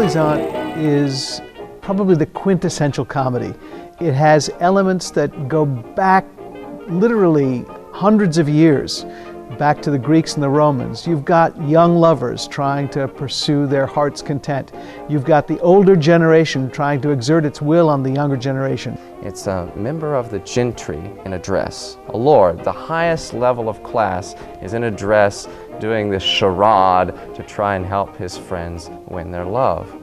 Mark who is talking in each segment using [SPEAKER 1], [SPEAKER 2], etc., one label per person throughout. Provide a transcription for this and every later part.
[SPEAKER 1] Charley's Aunt is probably the quintessential comedy. It has elements that go back literally hundreds of years, back to the Greeks and the Romans. You've got young lovers trying to pursue their heart's content. You've got the older generation trying to exert its will on the younger generation.
[SPEAKER 2] It's a member of the gentry in a dress. A lord, the highest level of class, is in a dress doing this charade to try and help his friends win their love.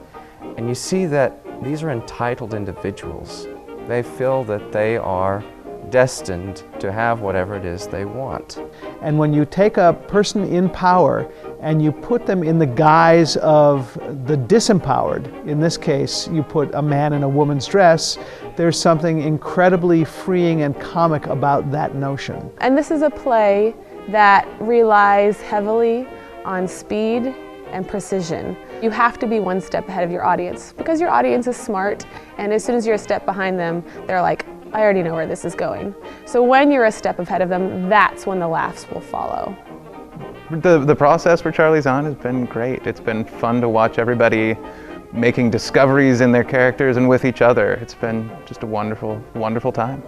[SPEAKER 2] And you see that these are entitled individuals. They feel that they are destined to have whatever it is they want.
[SPEAKER 1] And when you take a person in power and you put them in the guise of the disempowered, in this case you put a man in a woman's dress, there's something incredibly freeing and comic about that notion.
[SPEAKER 3] And this is a play that relies heavily on speed and precision. You have to be one step ahead of your audience because your audience is smart, and as soon as you're a step behind them, they're like, I already know where this is going. So when you're a step ahead of them, that's when the laughs will follow.
[SPEAKER 4] The process for Charley's Aunt has been great. It's been fun to watch everybody making discoveries in their characters and with each other. It's been just a wonderful, wonderful time.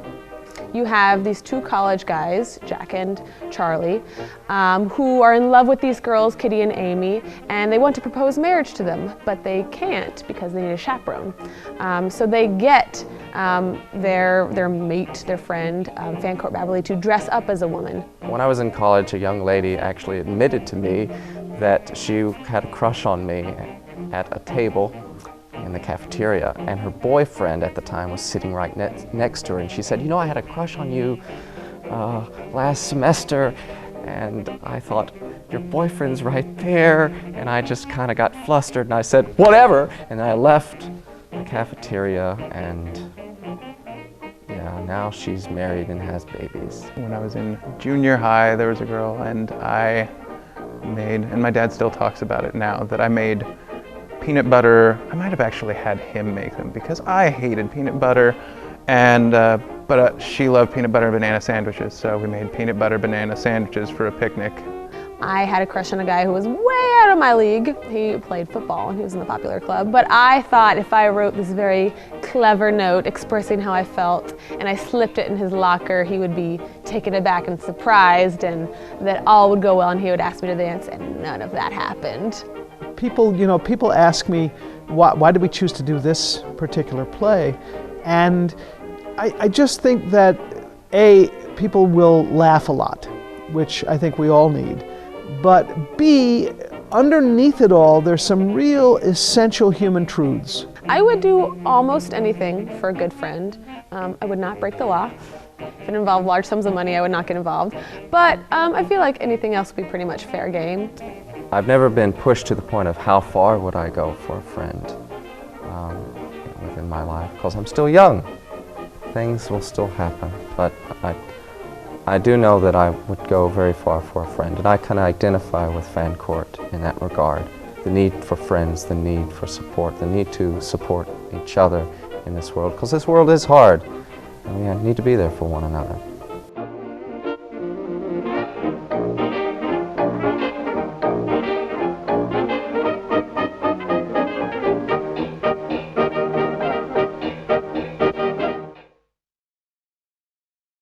[SPEAKER 3] You have these two college guys, Jack and Charley, who are in love with these girls, Kitty and Amy, and they want to propose marriage to them, but they can't because they need a chaperone. So they get their mate, their friend, Fancourt Babberley, to dress up as a woman.
[SPEAKER 2] When I was in college, a young lady actually admitted to me that she had a crush on me at a table in the cafeteria, and her boyfriend at the time was sitting right next to her, and she said, you know, I had a crush on you last semester. And I thought, your boyfriend's right there, and I just kind of got flustered and I said, whatever, and I left the cafeteria, and yeah, now she's married and has babies.
[SPEAKER 4] When I was in junior high, there was a girl, and I made, and my dad still talks about it now, that I made peanut butter. I might have actually had him make them because I hated peanut butter, and but she loved peanut butter and banana sandwiches, so we made peanut butter banana sandwiches for a picnic.
[SPEAKER 3] I had a crush on a guy who was way out of my league. He played football and he was in the popular club, but I thought if I wrote this very clever note expressing how I felt and I slipped it in his locker, he would be taken aback and surprised, and that all would go well and he would ask me to dance, and none of that happened.
[SPEAKER 1] People ask me, why did we choose to do this particular play? And I just think that A, people will laugh a lot, which I think we all need. But B, underneath it all, there's some real essential human truths.
[SPEAKER 3] I would do almost anything for a good friend. I would not break the law. If it involved large sums of money, I would not get involved. But I feel like anything else would be pretty much fair game.
[SPEAKER 2] I've never been pushed to the point of how far would I go for a friend within my life, because I'm still young. Things will still happen, but I do know that I would go very far for a friend, and I can identify with Fancourt in that regard. The need for friends, the need for support, the need to support each other in this world, because this world is hard, and we need to be there for one another.